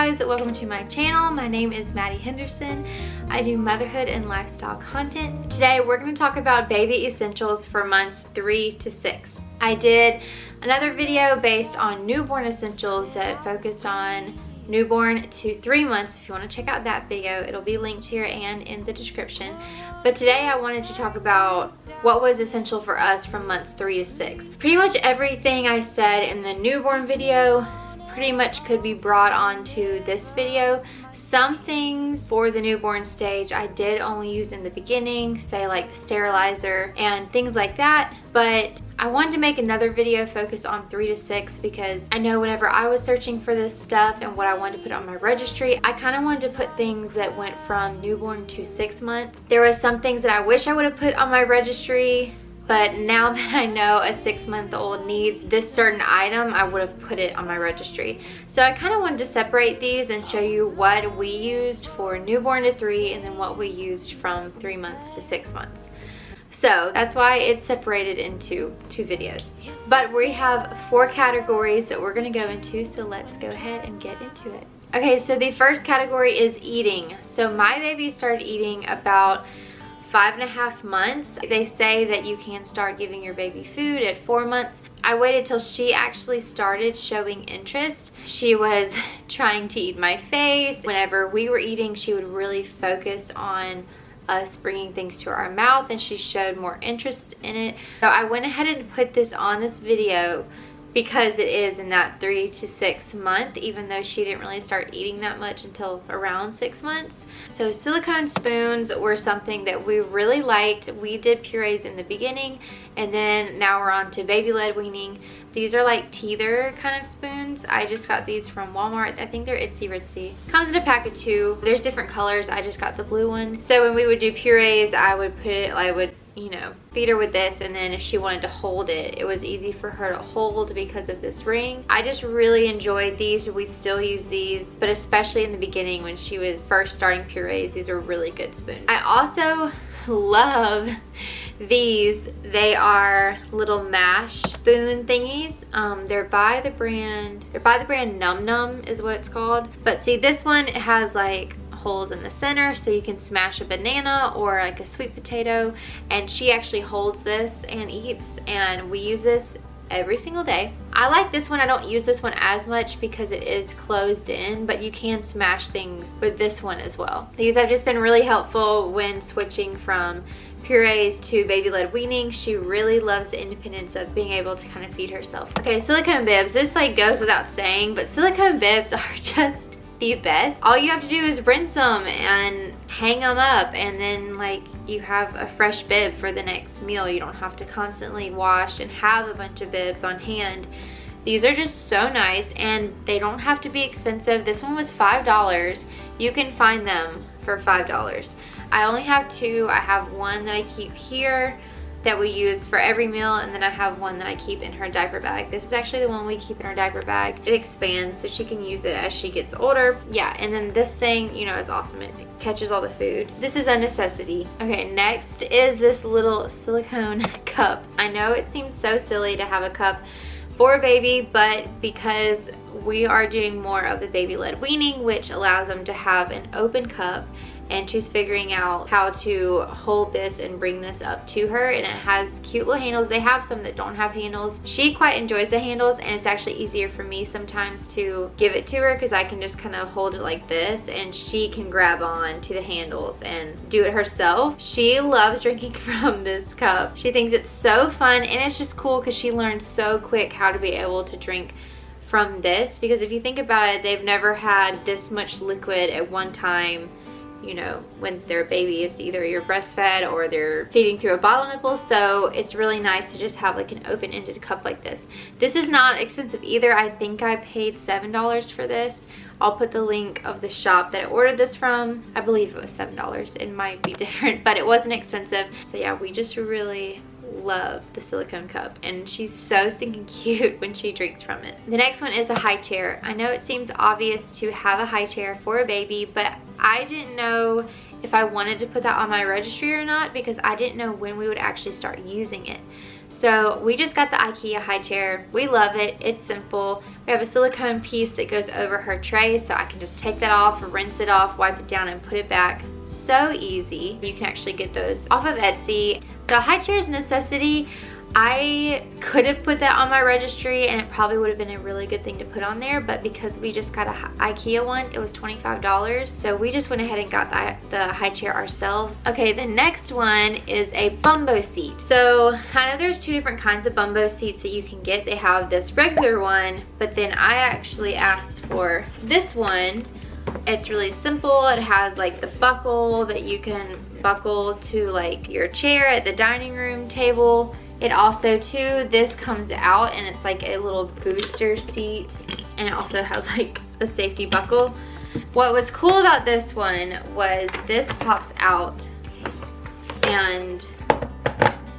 guys, welcome to my channel. My name is Maddie Henderson. I do motherhood and lifestyle content. Today we're going to talk about baby essentials for months 3 to 6. I did another video based on newborn essentials that focused on newborn to 3 months. If you want to check out that video, it'll be linked here and in the description. But today I wanted to talk about what was essential for us from months 3 to 6. Pretty much everything I said in the newborn video pretty much could be brought onto this video. Some things for the newborn stage I did only use in the beginning, say like the sterilizer and things like that, but I wanted to make another video focused on 3 to 6 because I know whenever I was searching for this stuff and what I wanted to put on my registry, I kind of wanted to put things that went from newborn to 6 months. There was some things that I wish I would have put on my registry, but now that I know a 6-month-old needs this certain item, I would have put it on my registry. So I kind of wanted to separate these and show you what we used for newborn to 3 and then what we used from 3 months to 6 months. So that's why it's separated into 2 videos. But we have 4 categories that we're going to go into, so let's go ahead and get into it. Okay, so the first category is eating. So my baby started eating about 5.5 months. They say that you can start giving your baby food at 4 months. I waited till she actually started showing interest. She was trying to eat my face. Whenever we were eating, she would really focus on us bringing things to our mouth, and she showed more interest in it. So I went ahead and put this on this video because it is in that 3 to 6 month, even though she didn't really start eating that much until around 6 months. So silicone spoons were something that we really liked. We did purees in the beginning, and then now we're on to baby-led weaning. These are like teether kind of spoons. I just got these from Walmart. I think they're Itsy Bitsy. Comes in a pack of 2. There's different colors. I just got the blue one. So when we would do purees, I would feed her with this, and then if she wanted to hold it, it was easy for her to hold because of this ring. I just really enjoyed these. We still use these, but especially in the beginning when she was first starting purees, these are really good spoons. I also love these. They are little mash spoon thingies. They're by the brand Num Num is what it's called. But see, this one, it has like holes in the center so you can smash a banana or like a sweet potato, and she actually holds this and eats, and we use this every single day. I like this one. I don't use this one as much because it is closed in, but you can smash things with this one as well. These have just been really helpful when switching from purees to baby-led weaning. She really loves the independence of being able to kind of feed herself. Okay, silicone bibs. This like goes without saying, but silicone bibs are just the best. All you have to do is rinse them and hang them up, and then like you have a fresh bib for the next meal. You don't have to constantly wash and have a bunch of bibs on hand. These are just so nice, and they don't have to be expensive. This one was $5. You can find them for $5. I only have 2. I have one that I keep here that we use for every meal, and then I have one that I keep in her diaper bag. This is actually the one we keep in her diaper bag. It expands so she can use it as she gets older. Yeah, and then this thing, you know, is awesome. It catches all the food. This is a necessity. Okay, next is this little silicone cup. I know it seems so silly to have a cup for a baby, but because we are doing more of the baby-led weaning, which allows them to have an open cup, and she's figuring out how to hold this and bring this up to her, and it has cute little handles. They have some that don't have handles. She quite enjoys the handles, and it's actually easier for me sometimes to give it to her because I can just kind of hold it like this, and she can grab on to the handles and do it herself. She loves drinking from this cup. She thinks it's so fun, and it's just cool because she learned so quick how to be able to drink from this, because if you think about it, they've never had this much liquid at one time. You know, when they're a baby, it's either you're breastfed or they're feeding through a bottle nipple. So it's really nice to just have like an open-ended cup like this. This is not expensive either. I think I paid $7 for this. I'll put the link of the shop that I ordered this from. I believe it was $7. It might be different, but it wasn't expensive. So yeah, we just really love the silicone cup, and she's so stinking cute when she drinks from it. The next one is a high chair. I know it seems obvious to have a high chair for a baby, but I didn't know if I wanted to put that on my registry or not because I didn't know when we would actually start using it. So we just got the IKEA high chair. We love it. It's simple. We have a silicone piece that goes over her tray, so I can just take that off, rinse it off, wipe it down, and put it back. So easy. You can actually get those off of Etsy. So high chair is a necessity. I could have put that on my registry and it probably would have been a really good thing to put on there, but because we just got a IKEA one, it was $25. So we just went ahead and got the high chair ourselves. Okay, the next one is a bumbo seat. So I know there's two different kinds of bumbo seats that you can get. They have this regular one, but then I actually asked for this one. It's really simple. It has like the buckle that you can buckle to like your chair at the dining room table. It also too, this comes out and it's like a little booster seat, and it also has like a safety buckle. What was cool about this one was this pops out and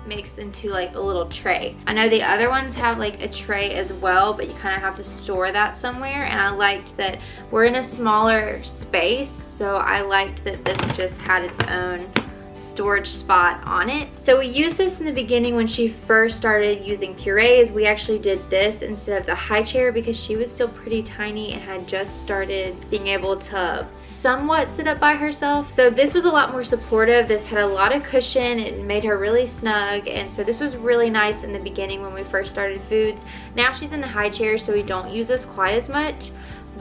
makes into like a little tray. I know the other ones have like a tray as well, but you kind of have to store that somewhere, and I liked that we're in a smaller space, so I liked that this just had its own storage spot on it. So we used this in the beginning when she first started using purees. We actually did this instead of the high chair because she was still pretty tiny and had just started being able to somewhat sit up by herself. So this was a lot more supportive. This had a lot of cushion. It made her really snug, and so this was really nice in the beginning when we first started foods. Now she's in the high chair, so we don't use this quite as much.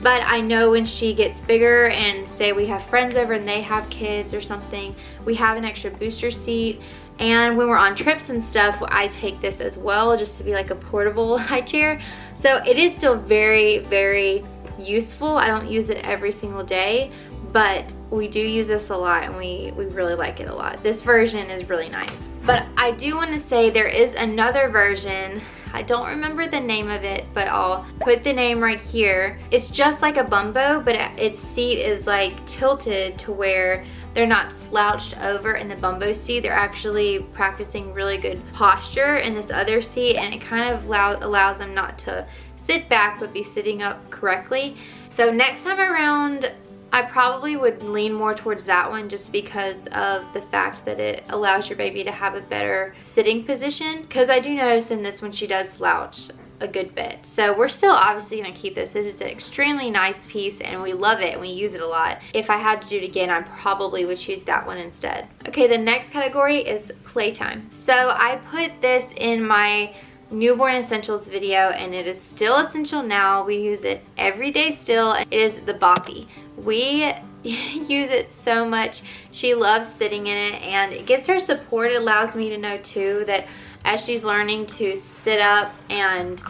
But I know when she gets bigger and say we have friends over and they have kids or something, we have an extra booster seat. And when we're on trips and stuff, I take this as well just to be like a portable high chair. So it is still very, very useful. I don't use it every single day, but we do use this a lot, and we really like it a lot. This version is really nice. But I do want to say there is another version. I don't remember the name of it, but I'll put the name right here. It's just like a bumbo, but its seat is like tilted to where they're not slouched over in the bumbo seat. They're actually practicing really good posture in this other seat, and it kind of allows them not to sit back but be sitting up correctly. So next time around, I probably would lean more towards that one just because of the fact that it allows your baby to have a better sitting position, because I do notice in this one she does slouch a good bit. So we're still obviously going to keep this. This is an extremely nice piece and we love it and we use it a lot. If I had to do it again, I probably would choose that one instead. Okay, the next category is Playtime. So I put this in my newborn essentials video, and it is still essential now. We use it every day still. It is the boppy. We use it so much. She loves sitting in it, and it gives her support. It allows me to know too that as she's learning to sit up and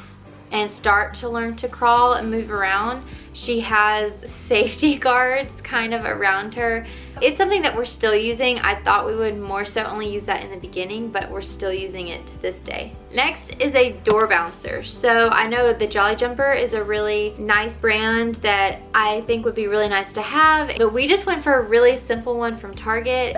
start to learn to crawl and move around, she has safety guards kind of around her. It's something that we're still using. I thought we would more so only use that in the beginning, but we're still using it to this day. Next is a door bouncer. So I know the Jolly Jumper is a really nice brand that I think would be really nice to have, but we just went for a really simple one from Target.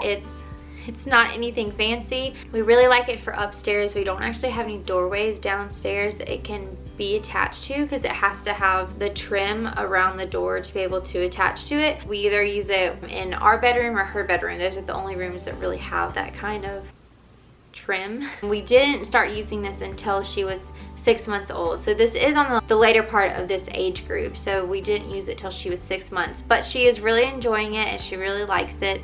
It's not anything fancy. We really like it for upstairs. We don't actually have any doorways downstairs that it can be attached to, because it has to have the trim around the door to be able to attach to it. We either use it in our bedroom or her bedroom. Those are the only rooms that really have that kind of trim. We didn't start using this until she was 6 months old. So this is on the later part of this age group. So we didn't use it till she was 6 months, but she is really enjoying it and she really likes it.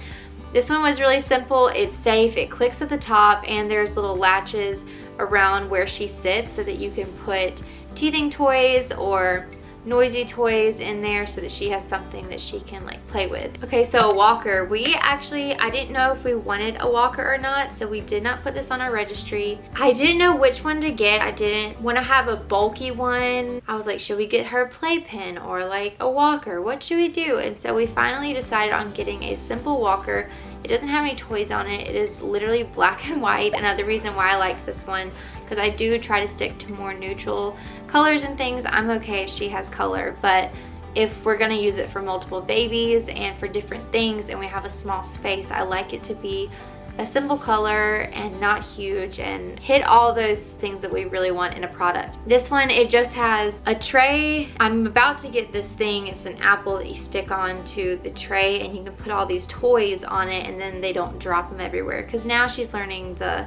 This one was really simple. It's safe. It clicks at the top, and there's little latches around where she sits so that you can put teething toys or noisy toys in there so that she has something that she can like play with. Okay, so a walker. I didn't know if we wanted a walker or not, so we did not put this on our registry. I didn't know which one to get. I didn't want to have a bulky one. I was like, should we get her a playpen or like a walker? What should we do? And so we finally decided on getting a simple walker. It doesn't have any toys on it. It is literally black and white. Another reason why I like this one, because I do try to stick to more neutral colors and things. I'm okay if she has color, but if we're gonna use it for multiple babies and for different things and we have a small space, I like it to be a simple color and not huge and hit all those things that we really want in a product. This one, it just has a tray. I'm about to get this thing. It's an apple that you stick on to the tray and you can put all these toys on it and then they don't drop them everywhere, because now she's learning the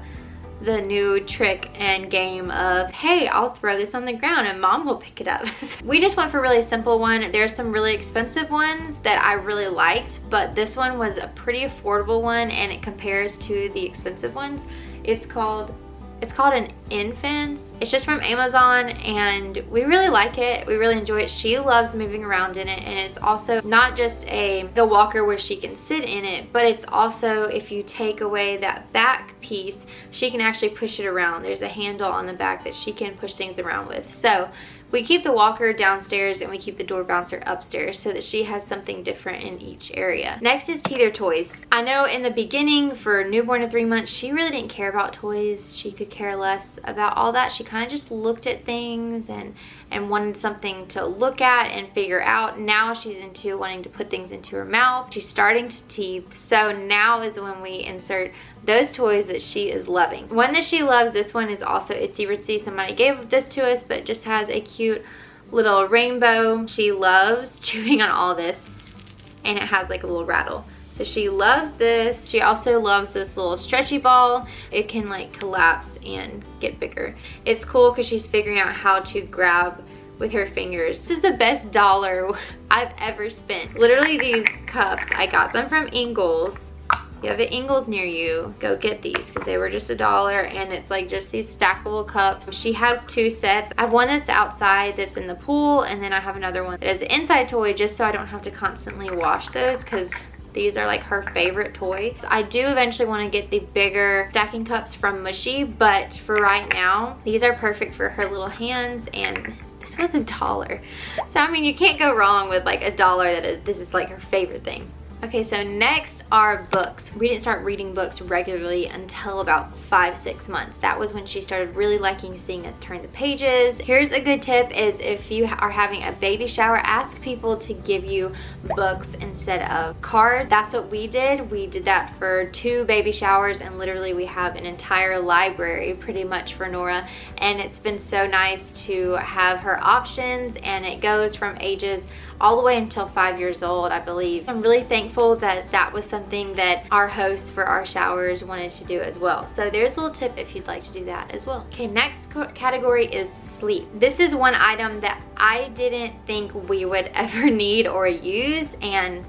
the new trick and game of, hey, I'll throw this on the ground and mom will pick it up. We just went for a really simple one. There's some really expensive ones that I really liked, but this one was a pretty affordable one, and it compares to the expensive ones. It's called an Infants. It's just from Amazon, and we really like it. We really enjoy it. She loves moving around in it, and it's also not just the walker where she can sit in it, but it's also, if you take away that back piece, she can actually push it around. There's a handle on the back that she can push things around with. So we keep the walker downstairs and we keep the door bouncer upstairs so that she has something different in each area. Next is teether toys. I know in the beginning for newborn to 3 months, she really didn't care about toys. She could care less about all that. She kind of just looked at things and wanted something to look at and figure out. Now she's into wanting to put things into her mouth. She's starting to teeth. So now is when we insert those toys that she is loving. One that she loves, this one is also Itsy Ritsy. Somebody gave this to us, but it just has a cute little rainbow. She loves chewing on all this, and it has like a little rattle. So she loves this. She also loves this little stretchy ball. It can like collapse and get bigger. It's cool because she's figuring out how to grab with her fingers. This is the best dollar I've ever spent. Literally these cups, I got them from Ingles. If you have an Ingles near you, go get these because they were just $1, and it's like just these stackable cups. She has 2 sets. I have one that's outside that's in the pool, and then I have another one that is an inside toy just so I don't have to constantly wash those because these are like her favorite toy. So I do eventually want to get the bigger stacking cups from Mushy, but for right now, these are perfect for her little hands, and this was $1. So I mean, you can't go wrong with like $1 this is like her favorite thing. Okay, so next are books. We didn't start reading books regularly until about 5-6 months. That was when she started really liking seeing us turn the pages. Here's a good tip is if you are having a baby shower, ask people to give you books instead of cards. That's what we did. We did that for 2 baby showers, and literally we have an entire library pretty much for Nora, and it's been so nice to have her options, and it goes from ages all the way until 5 years old, I believe. I'm really thankful that that was something that our host for our showers wanted to do as well. So there's a little tip if you'd like to do that as well. Okay, next category is sleep. This is one item that I didn't think we would ever need or use, and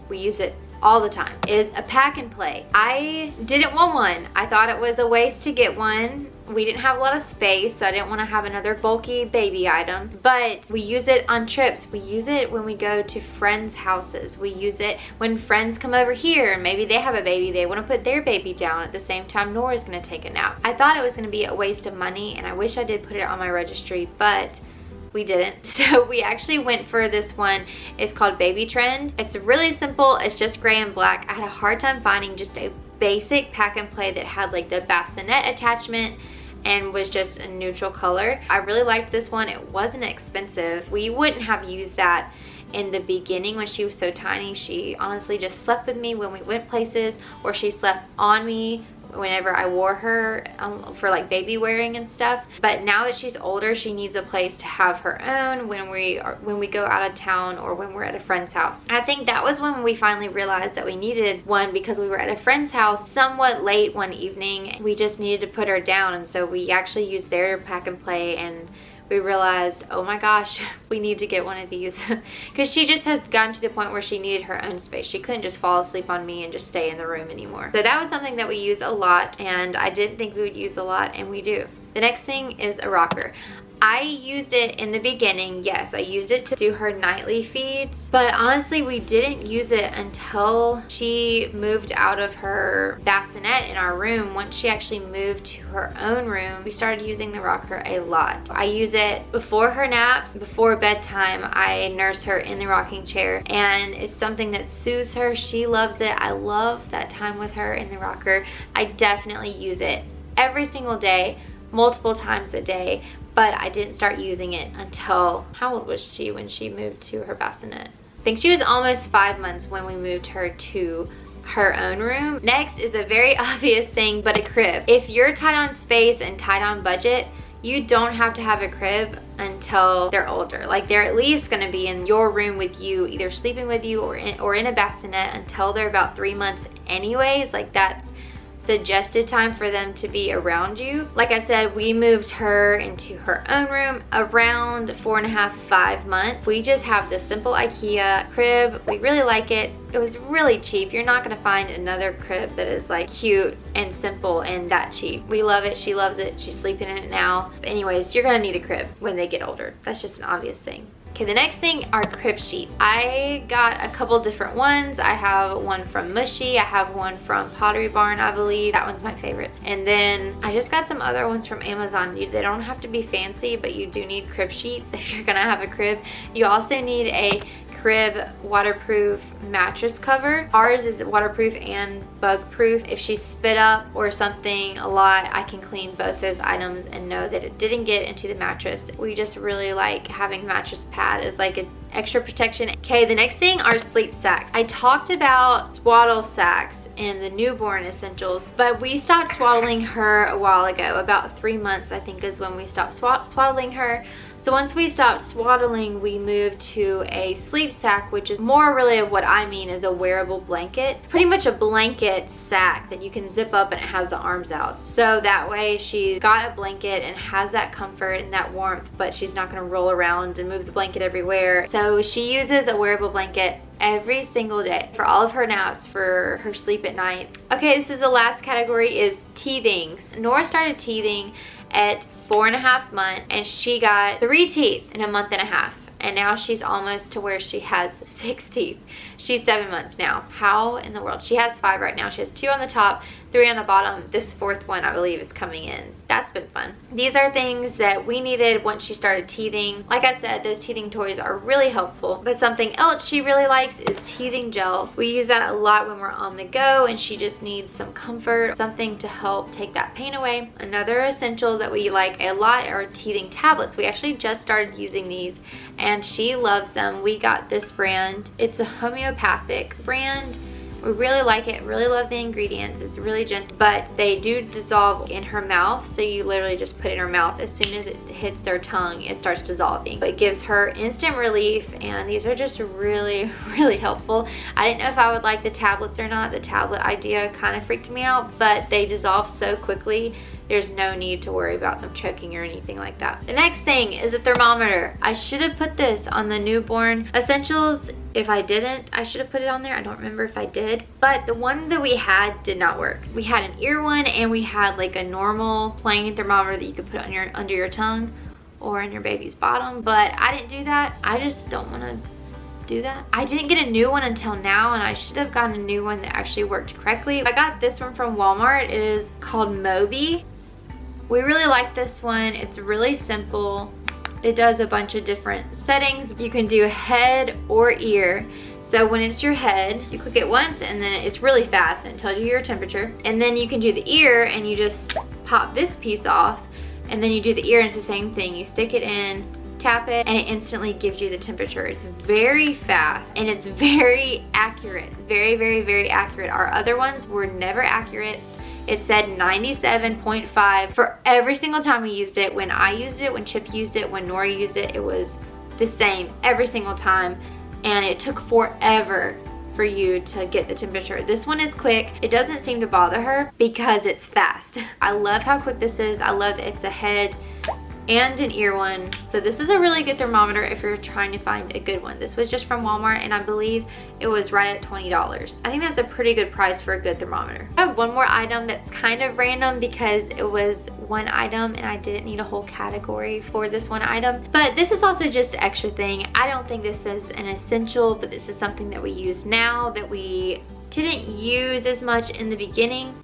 we use it all the time. Is a pack and play. I didn't want one. I thought it was a waste to get one. We didn't have a lot of space, so I didn't want to have another bulky baby item, but we use it on trips. We use it when we go to friends' houses. We use it when friends come over here and maybe they have a baby, they want to put their baby down at the same time Nora's going to take a nap. I thought it was going to be a waste of money, and I wish I did put it on my registry, but we didn't. So we actually went for this one. It's called Baby Trend. It's really simple. It's just gray and black. I had a hard time finding just a basic pack and play that had like the bassinet attachment and was just a neutral color. I really liked this one. It wasn't expensive. We wouldn't have used that in the beginning when she was so tiny. She honestly just slept with me when we went places, or she slept on me whenever I wore her for like baby wearing and stuff. But now that she's older, she needs a place to have her own when we go out of town or when we're at a friend's house. I think that was when we finally realized that we needed one, because we were at a friend's house somewhat late one evening. We just needed to put her down, and so we actually used their pack and play, and we realized, oh my gosh, we need to get one of these because she just has gotten to the point where she needed her own space. She couldn't just fall asleep on me and just stay in the room anymore. So that was something that we use a lot, and I didn't think we would use a lot, and we do. The next thing is a rocker. I used it in the beginning, yes, I used it to do her nightly feeds, but honestly we didn't use it until she moved out of her bassinet in our room. Once she actually moved to her own room, we started using the rocker a lot. I use it before her naps, before bedtime. I nurse her in the rocking chair, and it's something that soothes her. She loves it. I love that time with her in the rocker. I definitely use it every single day, multiple times a day. But I didn't start using it until, how old was she when she moved to her bassinet? I think she was almost 5 months when we moved her to her own room. Next is a very obvious thing, but a crib. If you're tight on space and tight on budget, you don't have to have a crib until they're older. Like, they're at least gonna be in your room with you, either sleeping with you or in a bassinet until they're about 3 months anyways. Like, that's suggested time for them to be around you. Like I said, we moved her into her own room around 4.5, 5 months. We just have this simple IKEA crib. We really like it. It was really cheap. You're not gonna find another crib that is like cute and simple and that cheap. We love it. She loves it. She's sleeping in it now. But anyways, you're gonna need a crib when they get older. That's just an obvious thing. Okay, the next thing are crib sheets. I got a couple different ones. I have one from Mushy. I have one from Pottery Barn, I believe. That one's my favorite. And then I just got some other ones from Amazon. They don't have to be fancy, but you do need crib sheets if you're gonna have a crib. You also need a crib waterproof mattress cover. Ours is waterproof and bug proof. If she spit up or something a lot, I can clean both those items and know that it didn't get into the mattress. We just really like having mattress pad as like an extra protection. Okay, the next thing are sleep sacks. I talked about swaddle sacks in the newborn essentials, but we stopped swaddling her a while ago. About 3 months, I think, is when we stopped swaddling her. So once we stopped swaddling, we moved to a sleep sack, which is more really of what I mean is a wearable blanket. Pretty much a blanket sack that you can zip up and it has the arms out. So that way she's got a blanket and has that comfort and that warmth, but she's not gonna roll around and move the blanket everywhere. So she uses a wearable blanket every single day for all of her naps, for her sleep at night. Okay, this is the last category, is teething. Nora started teething at 4.5 months and she got 3 teeth in a month and a half. And now she's almost to where she has 6 teeth. She's 7 months now. How in the world? She has 5 right now. She has 2 on the top, 3 on the bottom. This 4th one, I believe, is coming in. That's been fun. These are things that we needed once she started teething. Like I said, those teething toys are really helpful. But something else she really likes is teething gel. We use that a lot when we're on the go and she just needs some comfort, something to help take that pain away. Another essential that we like a lot are teething tablets. We actually just started using these and she loves them. We got this brand. It's a homeopathic brand. We really like it, really love the ingredients. It's really gentle, but they do dissolve in her mouth. So you literally just put it in her mouth. As soon as it hits their tongue, it starts dissolving. It gives her instant relief, and these are just really, really helpful. I didn't know if I would like the tablets or not. The tablet idea kind of freaked me out, but they dissolve so quickly. There's no need to worry about them choking or anything like that. The next thing is a thermometer. I should have put this on the newborn essentials. If I didn't, I should have put it on there. I don't remember if I did, but the one that we had did not work. We had an ear one and we had like a normal plain thermometer that you could put on your under your tongue or in your baby's bottom, but I didn't do that. I just don't want to do that. I didn't get a new one until now, and I should have gotten a new one that actually worked correctly. I got this one from Walmart. It is called Moby. We really like this one. It's really simple. It does a bunch of different settings. You can do head or ear. So when it's your head, you click it once and then it's really fast and it tells you your temperature. And then you can do the ear and you just pop this piece off, and then you do the ear and it's the same thing. You stick it in, tap it, and it instantly gives you the temperature. It's very fast and it's very accurate. Very, very, very accurate. Our other ones were never accurate. It said 97.5 for every single time we used it. When I used it, when Chip used it, when Nora used it, it was the same every single time. And it took forever for you to get the temperature. This one is quick. It doesn't seem to bother her because it's fast. I love how quick this is. I love that it's a head and an ear one. So this is a really good thermometer if you're trying to find a good one. This was just from Walmart and I believe it was right at $20. I think that's a pretty good price for a good thermometer. I have one more item that's kind of random because it was one item and I didn't need a whole category for this one item. But this is also just an extra thing. I don't think this is an essential, but this is something that we use now that we didn't use as much in the beginning.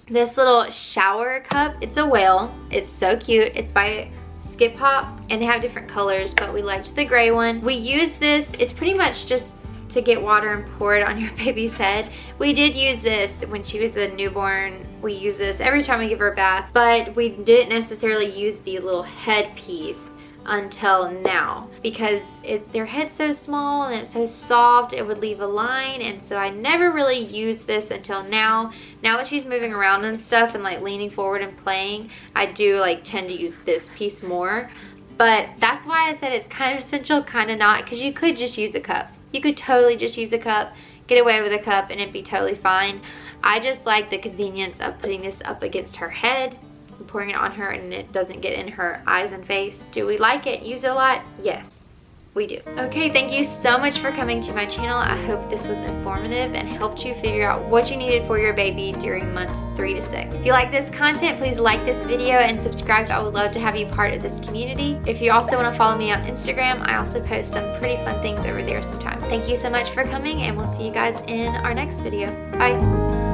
This little shower cup, it's a whale. It's so cute. It's by Skip Hop and they have different colors, but we liked the gray one. We use this, it's pretty much just to get water and pour it on your baby's head. We did use this when she was a newborn. We use this every time we give her a bath, but we didn't necessarily use the little head piece until now because their head's so small and it's so soft, it would leave a line, and so I never really used this until now. Now that she's moving around and stuff and like leaning forward and playing, I do like tend to use this piece more. But that's why I said it's kind of essential, kind of not, because you could just use a cup. You could totally just use a cup, get away with a cup, and it'd be totally fine. I just like the convenience of putting this up against her head and pouring it on her, and it doesn't get in her eyes and face. Do we like it? Use it a lot? Yes, we do. Okay, thank you so much for coming to my channel. I hope this was informative and helped you figure out what you needed for your baby during months 3 to 6. If you like this content, please like this video and subscribe. I would love to have you part of this community. If you also want to follow me on Instagram, I also post some pretty fun things over there sometimes. Thank you so much for coming, and we'll see you guys in our next video. Bye.